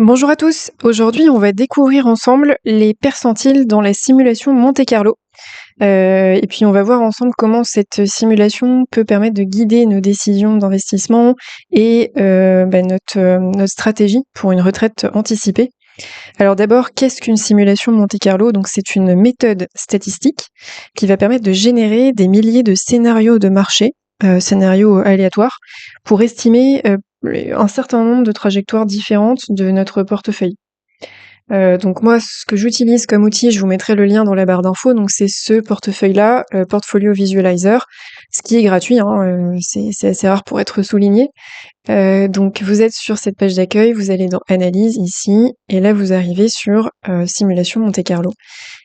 Bonjour à tous, aujourd'hui on va découvrir ensemble les percentiles dans la simulation Monte-Carlo. Et puis on va voir ensemble comment cette simulation peut permettre de guider nos décisions d'investissement et notre stratégie pour une retraite anticipée. Alors d'abord, qu'est-ce qu'une simulation Monte-Carlo? Donc c'est une méthode statistique qui va permettre de générer des milliers de scénarios de marché, scénarios aléatoires, pour estimer un certain nombre de trajectoires différentes de notre portefeuille. Donc moi, ce que j'utilise comme outil, je vous mettrai le lien dans la barre d'infos, donc c'est ce portefeuille-là, Portfolio Visualizer, ce qui est gratuit, hein, c'est assez rare pour être souligné. Donc vous êtes sur cette page d'accueil, vous allez dans Analyse ici, et là vous arrivez sur Simulation Monte-Carlo.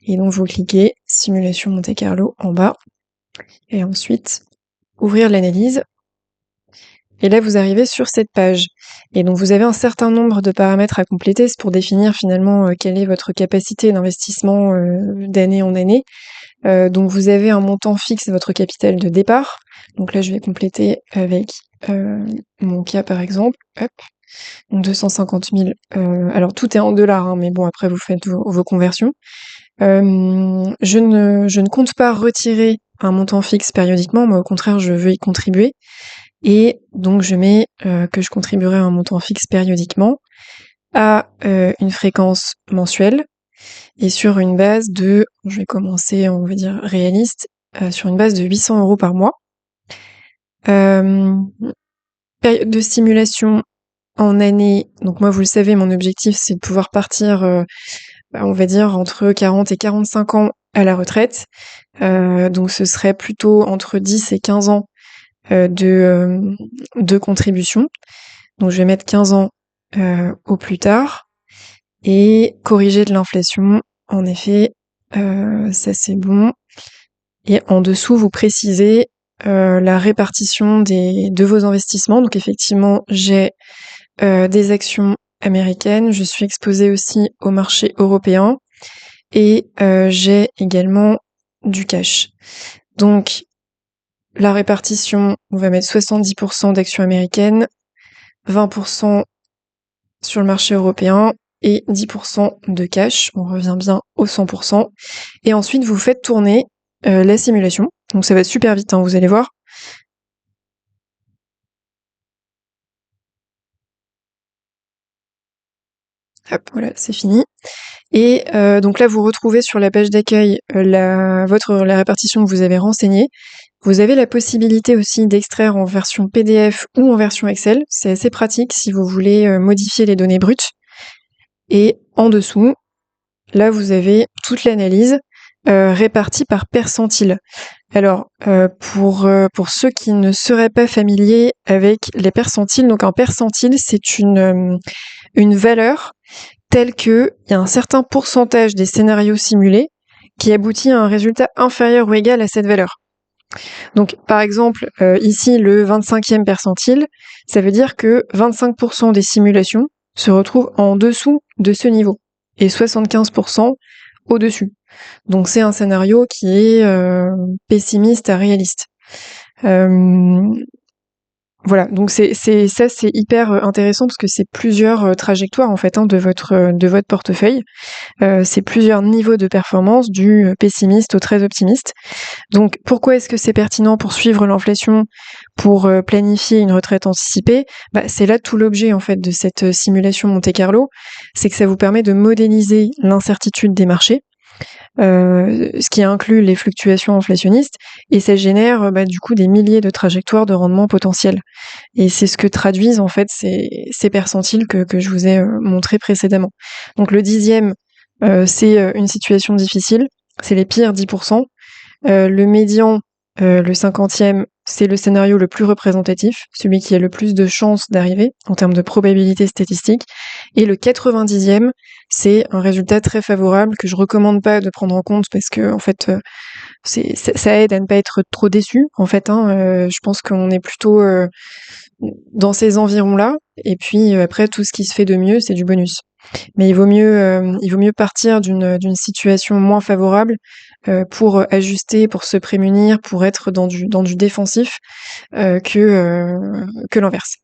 Et donc vous cliquez Simulation Monte-Carlo en bas, et ensuite Ouvrir l'analyse. Et là, vous arrivez sur cette page. Et donc, vous avez un certain nombre de paramètres à compléter. C'est pour définir finalement quelle est votre capacité d'investissement d'année en année. Donc, vous avez un montant fixe, votre capital de départ. Donc là, je vais compléter avec mon cas, par exemple. Hop. Donc, 250 000. Alors, tout est en dollars, hein, mais bon, après, vous faites vos conversions. Je ne compte pas retirer un montant fixe périodiquement. Moi, au contraire, je veux y contribuer. Et donc je mets que je contribuerai un montant fixe périodiquement à une fréquence mensuelle et sur une base de, je vais commencer, on va dire réaliste, sur une base de 800 € par mois. Période de simulation en année, donc moi vous le savez, mon objectif c'est de pouvoir partir, on va dire entre 40 et 45 ans à la retraite. Donc ce serait plutôt entre 10 et 15 ans de contribution. Donc je vais mettre 15 ans au plus tard et corriger de l'inflation. En effet, ça c'est bon. Et en dessous, vous précisez la répartition de vos investissements. Donc effectivement, j'ai des actions américaines. Je suis exposée aussi au marché européen et j'ai également du cash. Donc la répartition, on va mettre 70% d'actions américaines, 20% sur le marché européen et 10% de cash. On revient bien au 100%. Et ensuite, vous faites tourner la simulation. Donc ça va super vite, hein, vous allez voir. Hop, voilà, c'est fini. Et donc là, vous retrouvez sur la page d'accueil la répartition que vous avez renseignée. Vous avez la possibilité aussi d'extraire en version PDF ou en version Excel. C'est assez pratique si vous voulez modifier les données brutes. Et en dessous, là, vous avez toute l'analyse répartie par percentile. Alors, pour ceux qui ne seraient pas familiers avec les percentiles, donc un percentile, c'est une valeur telle que il y a un certain pourcentage des scénarios simulés qui aboutit à un résultat inférieur ou égal à cette valeur. Donc, par exemple, ici, le 25e percentile, ça veut dire que 25% des simulations se retrouvent en dessous de ce niveau et 75% au-dessus. Donc c'est un scénario qui est pessimiste à réaliste. Voilà, donc c'est hyper intéressant parce que c'est plusieurs trajectoires en fait, hein, de votre portefeuille. C'est plusieurs niveaux de performance, du pessimiste au très optimiste. Donc pourquoi est-ce que c'est pertinent pour suivre l'inflation, pour planifier une retraite anticipée? C'est là tout l'objet en fait de cette simulation Monte-Carlo, c'est que ça vous permet de modéliser l'incertitude des marchés, ce qui inclut les fluctuations inflationnistes, et ça génère du coup des milliers de trajectoires de rendement potentiels. Et c'est ce que traduisent en fait ces percentiles que je vous ai montré précédemment. Donc le 10e, c'est une situation difficile, c'est les pires 10%. Le médian, le 50e, c'est le scénario le plus représentatif, celui qui a le plus de chances d'arriver en termes de probabilité statistique. Et le 90e, c'est un résultat très favorable que je recommande pas de prendre en compte parce que en fait, ça aide à ne pas être trop déçu. En fait, hein, je pense qu'on est plutôt dans ces environs-là. Et puis après, tout ce qui se fait de mieux, c'est du bonus. Mais il vaut mieux partir d'une situation moins favorable pour ajuster, pour se prémunir, pour être dans du défensif que l'inverse.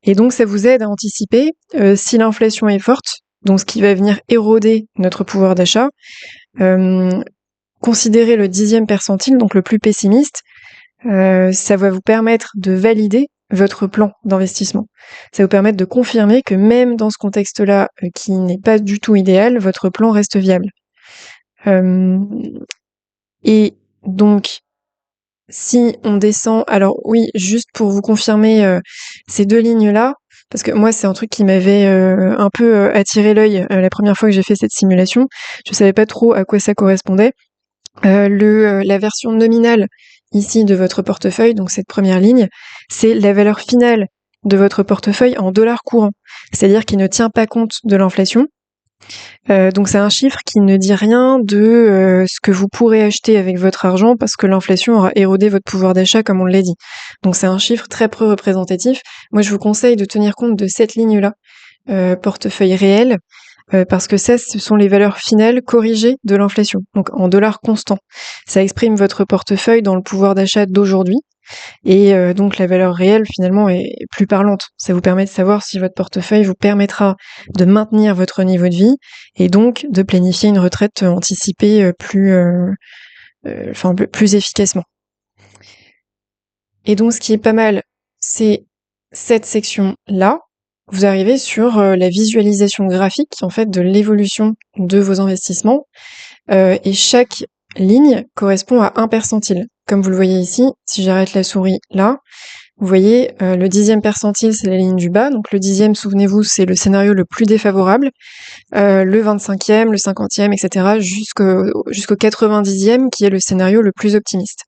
Et donc ça vous aide à anticiper si l'inflation est forte, donc ce qui va venir éroder notre pouvoir d'achat. Considérez le 10e percentile, donc le plus pessimiste. Ça va vous permettre de valider votre plan d'investissement. Ça va vous permettre de confirmer que même dans ce contexte-là, qui n'est pas du tout idéal, votre plan reste viable. Et donc, si on descend, alors oui, juste pour vous confirmer ces deux lignes-là, parce que moi c'est un truc qui m'avait un peu attiré l'œil la première fois que j'ai fait cette simulation. Je savais pas trop à quoi ça correspondait. La version nominale ici de votre portefeuille, donc cette première ligne, c'est la valeur finale de votre portefeuille en dollars courants, c'est-à-dire qu'il ne tient pas compte de l'inflation. Donc c'est un chiffre qui ne dit rien de ce que vous pourrez acheter avec votre argent parce que l'inflation aura érodé votre pouvoir d'achat comme on l'a dit. Donc c'est un chiffre très peu représentatif. Moi je vous conseille de tenir compte de cette ligne-là, portefeuille réel, parce que ça, ce sont les valeurs finales corrigées de l'inflation, donc en dollars constants. Ça exprime votre portefeuille dans le pouvoir d'achat d'aujourd'hui, et donc la valeur réelle finalement est plus parlante. Ça vous permet de savoir si votre portefeuille vous permettra de maintenir votre niveau de vie, et donc de planifier une retraite anticipée plus efficacement. Et donc ce qui est pas mal, c'est cette section-là. Vous arrivez sur la visualisation graphique en fait de l'évolution de vos investissements et chaque ligne correspond à un percentile. Comme vous le voyez ici, si j'arrête la souris là, vous voyez le 10e percentile c'est la ligne du bas, donc le 10e, souvenez-vous, c'est le scénario le plus défavorable, le 25e, le 50e, etc. jusqu'au 90e qui est le scénario le plus optimiste.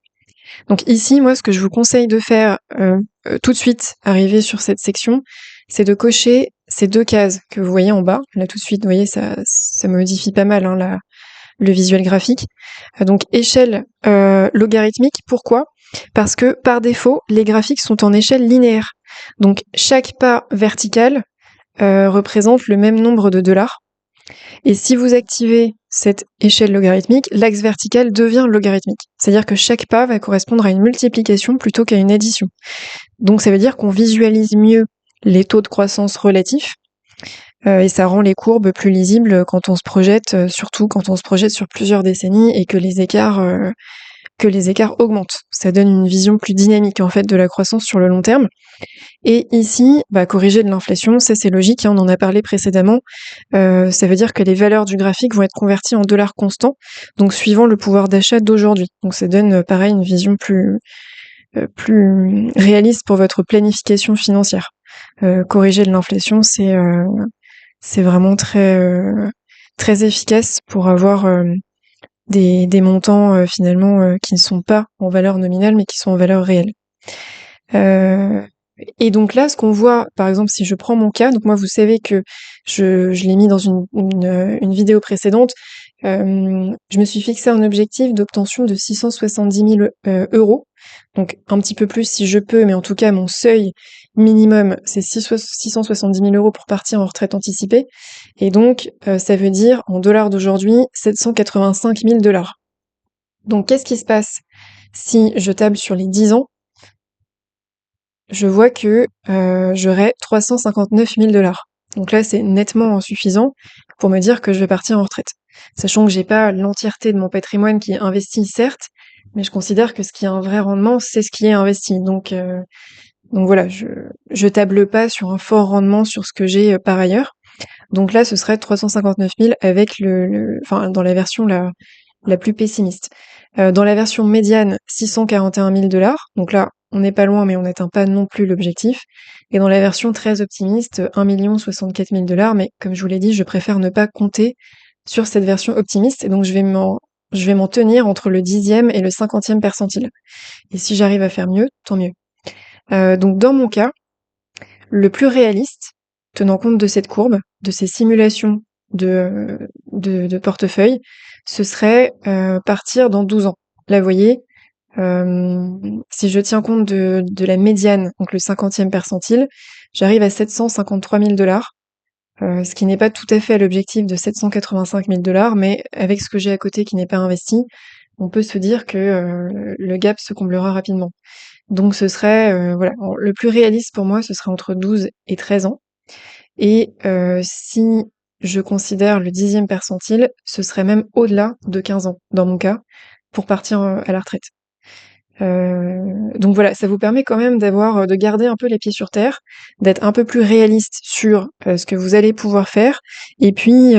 Donc ici, moi, ce que je vous conseille de faire tout de suite, arrivé sur cette section, c'est de cocher ces deux cases que vous voyez en bas. Là, tout de suite, vous voyez, ça modifie pas mal hein, le visuel graphique. Donc échelle logarithmique, pourquoi ? Parce que par défaut, les graphiques sont en échelle linéaire. Donc chaque pas vertical représente le même nombre de dollars. Et si vous activez cette échelle logarithmique, l'axe vertical devient logarithmique. C'est-à-dire que chaque pas va correspondre à une multiplication plutôt qu'à une addition. Donc ça veut dire qu'on visualise mieux les taux de croissance relatifs, et ça rend les courbes plus lisibles quand on se projette, surtout quand on se projette sur plusieurs décennies et que les écarts augmentent. Ça donne une vision plus dynamique en fait de la croissance sur le long terme. Et ici, corriger de l'inflation, ça c'est logique, hein, on en a parlé précédemment. Ça veut dire que les valeurs du graphique vont être converties en dollars constants, donc suivant le pouvoir d'achat d'aujourd'hui. Donc ça donne pareil une vision plus réaliste pour votre planification financière. Corriger de l'inflation, c'est vraiment très efficace pour avoir des montants finalement qui ne sont pas en valeur nominale mais qui sont en valeur réelle. Et donc là, ce qu'on voit, par exemple, si je prends mon cas, donc moi, vous savez que je l'ai mis dans une vidéo précédente, je me suis fixé un objectif d'obtention de 670 000 euros. Donc un petit peu plus si je peux, mais en tout cas, mon seuil minimum, c'est 670 000 euros pour partir en retraite anticipée. Et donc, ça veut dire, en dollars d'aujourd'hui, 785 000 dollars. Donc, qu'est-ce qui se passe si je table sur les 10 ans? Je vois que j'aurai 359 000 dollars. Donc là, c'est nettement insuffisant pour me dire que je vais partir en retraite. Sachant que j'ai pas l'entièreté de mon patrimoine qui est investi, certes, mais je considère que ce qui a un vrai rendement, c'est ce qui est investi. Donc voilà, je table pas sur un fort rendement sur ce que j'ai par ailleurs. Donc là, ce serait 359 000 avec enfin, dans la version la plus pessimiste. Dans la version médiane, 641 000 dollars. Donc là, on n'est pas loin, mais on n'atteint pas non plus l'objectif. Et dans la version très optimiste, 1 064 000 dollars. Mais comme je vous l'ai dit, je préfère ne pas compter sur cette version optimiste. Et donc, je vais m'en tenir entre le 10e et le 50e percentile. Et si j'arrive à faire mieux, tant mieux. Donc, dans mon cas, le plus réaliste, tenant compte de cette courbe, de ces simulations de portefeuille, ce serait partir dans 12 ans. Là, vous voyez, si je tiens compte de la médiane, donc le 50e percentile, j'arrive à 753 000 dollars ce qui n'est pas tout à fait à l'objectif de 785 000 $, mais avec ce que j'ai à côté qui n'est pas investi, on peut se dire que le gap se comblera rapidement. Donc ce serait, voilà, le plus réaliste pour moi, ce serait entre 12 et 13 ans. Et si je considère le 10e percentile, ce serait même au-delà de 15 ans, dans mon cas, pour partir à la retraite. Donc voilà, ça vous permet quand même de garder un peu les pieds sur terre, d'être un peu plus réaliste sur ce que vous allez pouvoir faire, et puis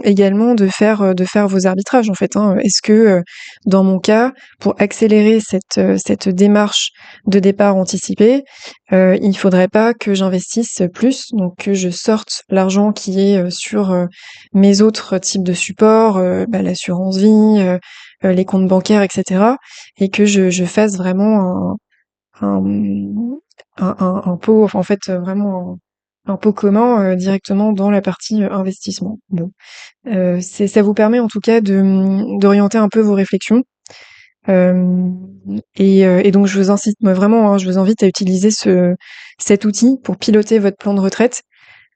également de faire vos arbitrages en fait, hein. Est-ce que dans mon cas, pour accélérer cette démarche de départ anticipé, il faudrait pas que j'investisse plus, donc que je sorte l'argent qui est sur mes autres types de supports, l'assurance vie, les comptes bancaires, etc., et que je fasse vraiment un, un pot, enfin, en fait, vraiment un pot commun directement dans la partie investissement. Bon, ça vous permet en tout cas d'orienter un peu vos réflexions. Euh, et donc je vous incite, moi vraiment, hein, je vous invite à utiliser cet outil pour piloter votre plan de retraite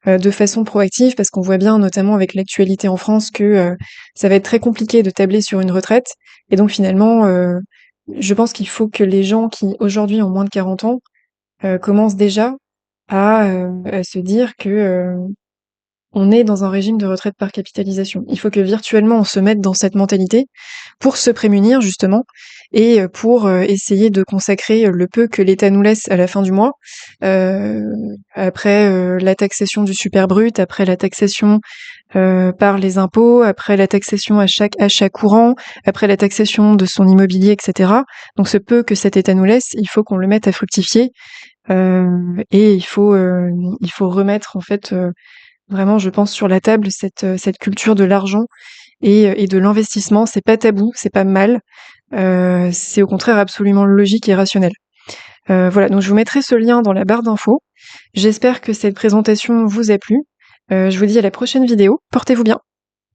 de façon proactive, parce qu'on voit bien, notamment avec l'actualité en France, que ça va être très compliqué de tabler sur une retraite. Et donc finalement, je pense qu'il faut que les gens qui aujourd'hui ont moins de 40 ans commencent déjà à se dire que on est dans un régime de retraite par capitalisation. Il faut que virtuellement on se mette dans cette mentalité pour se prémunir justement et pour essayer de consacrer le peu que l'État nous laisse à la fin du mois, euh, après la taxation du super brut, après la taxation par les impôts, après la taxation à chaque achat courant, après la taxation de son immobilier, etc. Donc ce peu que cet État nous laisse, il faut qu'on le mette à fructifier et il faut remettre en fait vraiment, je pense, sur la table cette culture de l'argent et de l'investissement. C'est pas tabou, c'est pas mal, c'est au contraire absolument logique et rationnel. Voilà, donc je vous mettrai ce lien dans la barre d'infos. J'espère que cette présentation vous a plu. Je vous dis à la prochaine vidéo. Portez-vous bien.